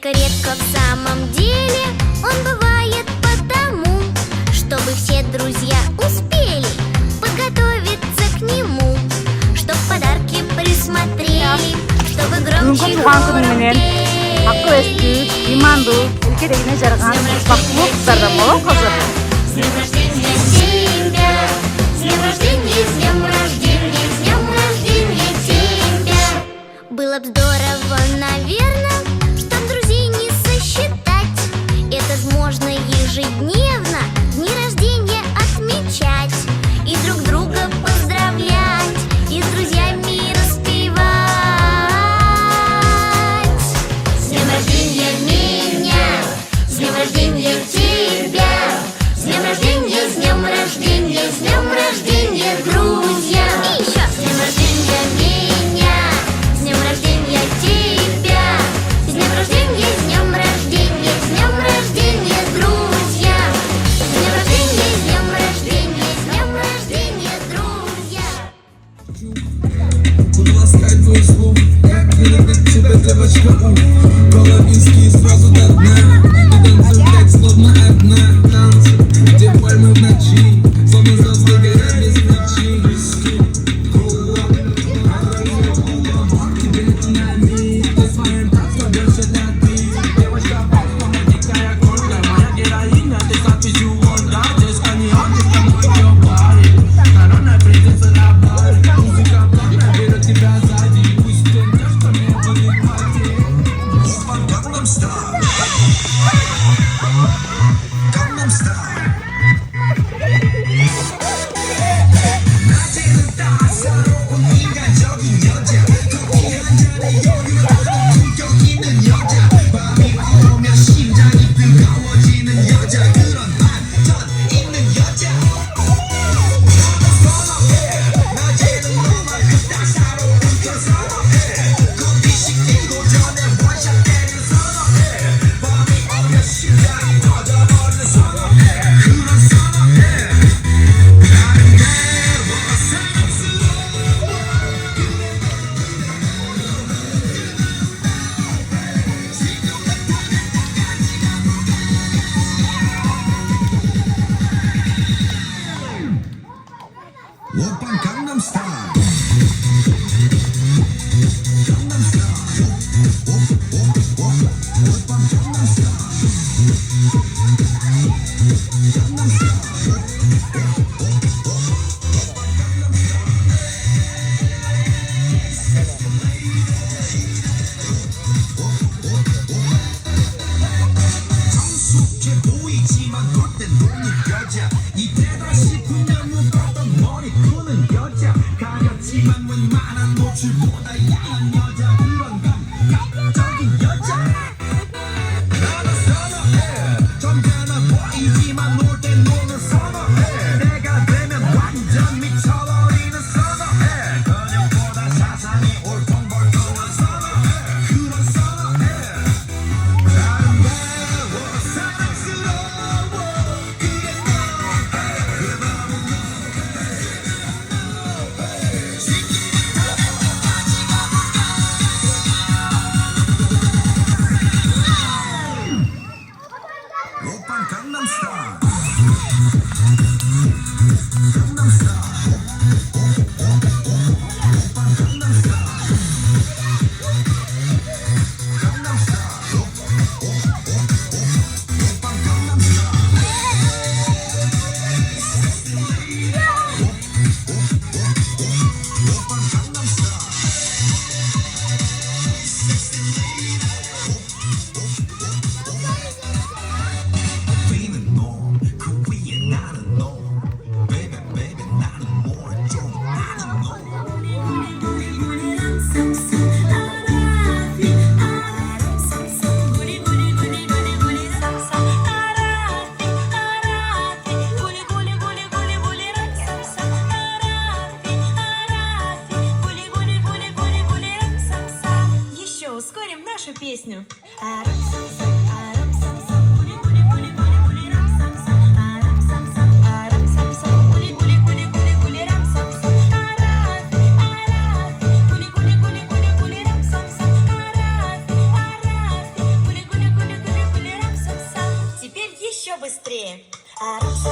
Только редко в самом деле он бывает потому, чтобы все друзья успели подготовиться к нему, чтоб подарки присмотрели, чтобы громче громче. 학교에서 이만도 이렇게 되기는 잘하는 박목 따라먹어 가서. С днем рождения тебя, с днем рождения, с днем рождения, с днем рождения тебя. Было б здорово, наверное, чтоб друзей не сосчитать. Это ж можно ежедневно дни рождения отмечать и друг друга поздравлять, и с друзьями распевать. С днем рождения меня, с днем рождения тебя, с днем рождения, с днем рождения, с днем рождения, друзья! И еще! С днем рождения меня, с днем рождения тебя, с днем рождения, с днем рождения, с днем рождения, друзья! С днем рождения, с днем рождения, с днем рождения, друзья! Буду ласкать твой слух, как любит тебя девочка у Головинский сразу до дна. И танцевать словно одна. Танцы, где пальмы в ночи, словно звезды горят без причин. Тебе это нами, ты своим так, что больше для ты. Девочка, по-моему, дикая кошка, моя героиня, ты как визуонда. Здесь они ангелы, мой ее парень. Коронная принцесса на баре. Музыка плавно берет тебя сзади. Пусть ты не, что мне будет хватить. Gangnam Style. Gangnam Style. 낮에는 따사로운 인간적인 여자, 커피 한 잔에 여유로운 품격 있는 여자, 밤이 오면 심장이 뜨거워지는 여자, 그런 반전 있는 여자. 선호해. 낮에는 너만 그 따사로운 걸 선호해. 커피 식히고 전에 원샷 때리는 선호해. 밤이 오면 심장이 터져버리는 선호해. 그런 선호해. 아름다워 사랑스러워. 오빤 강남 스타일. 강남 스타일. 오빤 강남 스타일. 강남 스타일. 성숙해 보이지만 겉엔 노는 여자, 이때다 싶으면 눈 떴던 머리 푸는 여자, 가렸지만 웬만한 노출보다 야한 여자, 그런 감각적인 여자. 나는 선호해. 점잖아 보이지만 놀 땐 노는 선호해. 내가 되면 완전 미쳐버리는 선호해. 그녀보다 사상이 올통벌통한 선호해. 그런 선호해. 아름다워 사랑스러워. 그게 오빤 강남 스타일. 강남 스타일. 오빤 강남 스타일. 강남 스타일. 오빤 강남 스타일. 오빤 강남 스타일. 위는 너, 그 위에 나는 너. Baby, baby, 나는 뭘 좀 아는 너. Еще ускорим нашу песню. Короче,